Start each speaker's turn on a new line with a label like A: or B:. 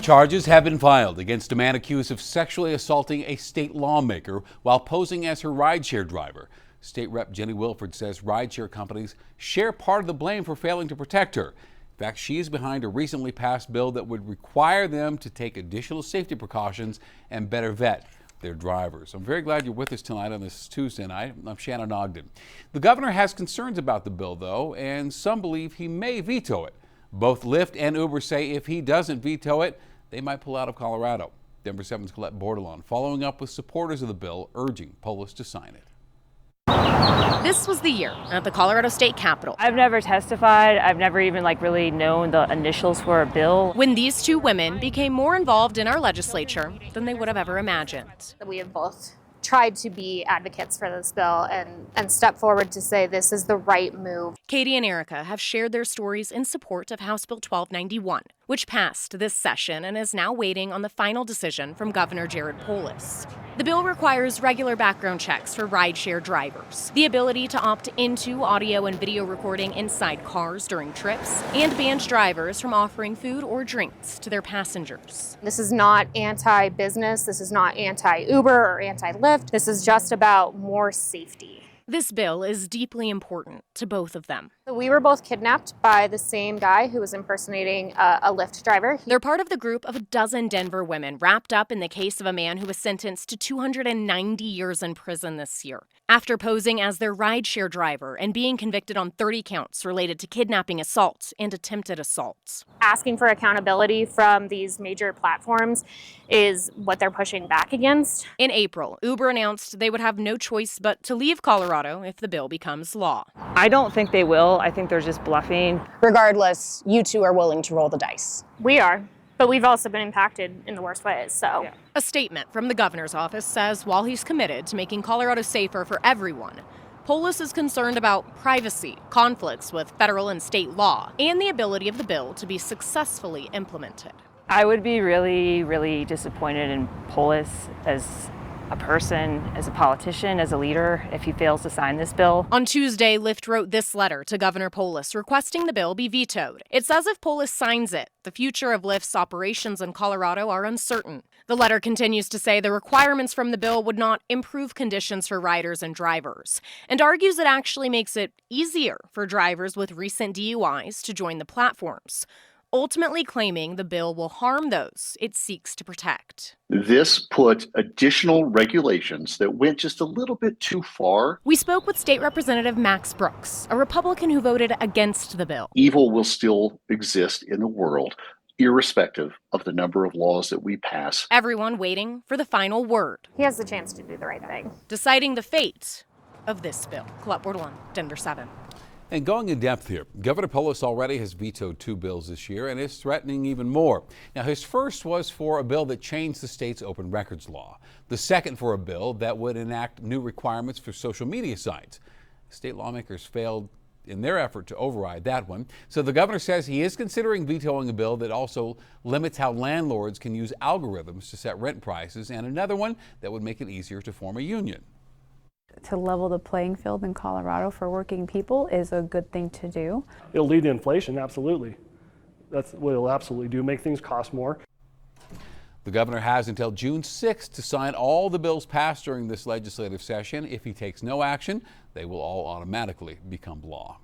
A: Charges have been filed against a man accused of sexually assaulting a state lawmaker while posing as her rideshare driver. State Rep Jenny Wilford says rideshare companies share part of the blame for failing to protect her. In fact, she is behind a recently passed bill that would require them to take additional safety precautions and better vet their drivers. I'm very glad you're with us tonight on this Tuesday night. I'm Shannon Ogden. The governor has concerns about the bill, though, and some believe he may veto it. Both Lyft and Uber say if he doesn't veto it, they might pull out of Colorado. Denver 7's Colette Bordelon following up with supporters of the bill, urging Polis to sign it.
B: This was the year at the Colorado State Capitol.
C: I've never testified. I've never even really known the initials for a bill.
B: When these two women became more involved in our legislature than they would have ever imagined.
D: We have both tried to be advocates for this bill and step forward to say this is the right move.
B: Katie and Erica have shared their stories in support of House Bill 1291, which passed this session and is now waiting on the final decision from Governor Jared Polis. The bill requires regular background checks for rideshare drivers, the ability to opt into audio and video recording inside cars during trips, and bans drivers from offering food or drinks to their passengers.
D: This is not anti-business. This is not anti-Uber or anti-Lyft. This is just about more safety.
B: This bill is deeply important to both of them.
D: We were both kidnapped by the same guy who was impersonating a Lyft driver.
B: They're part of the group of a dozen Denver women wrapped up in the case of a man who was sentenced to 290 years in prison this year after posing as their rideshare driver and being convicted on 30 counts related to kidnapping, assault, and attempted assault.
D: Asking for accountability from these major platforms is what they're pushing back against.
B: In April, Uber announced they would have no choice but to leave Colorado if the bill becomes law.
C: I don't think they will. I think they're just bluffing.
E: Regardless, you two are willing to roll the dice.
D: We are, but we've also been impacted in the worst ways, so.
C: Yeah.
B: A statement from the governor's office says while he's committed to making Colorado safer for everyone, Polis is concerned about privacy, conflicts with federal and state law, and the ability of the bill to be successfully implemented.
C: I would be really, really disappointed in Polis as a person, as a politician, as a leader, if he fails to sign this bill.
B: On Tuesday, Lyft wrote this letter to Governor Polis requesting the bill be vetoed. It says if Polis signs it, the future of Lyft's operations in Colorado are uncertain. The letter continues to say the requirements from the bill would not improve conditions for riders and drivers, and argues it actually makes it easier for drivers with recent DUIs to join the platforms, ultimately claiming the bill will harm those it seeks to protect.
F: This put additional regulations that went just a little bit too far.
B: We spoke with State Representative Max Brooks, a Republican who voted against the bill.
F: Evil will still exist in the world, irrespective of the number of laws that we pass.
B: Everyone waiting for the final word.
D: He has the chance to do the right thing.
B: Deciding the fate of this bill. Colette Bordelon, Denver 7.
A: And going in depth here, Governor Polis already has vetoed 2 bills this year and is threatening even more. Now, his first was for a bill that changed the state's open records law. The second for a bill that would enact new requirements for social media sites. State lawmakers failed in their effort to override that one. So the governor says he is considering vetoing a bill that also limits how landlords can use algorithms to set rent prices, and another one that would make it easier to form a union.
G: To level the playing field in Colorado for working people is a good thing to do.
H: It'll lead to inflation, absolutely. That's what it'll absolutely do, make things cost more.
A: The governor has until June 6th to sign all the bills passed during this legislative session. If he takes no action, they will all automatically become law.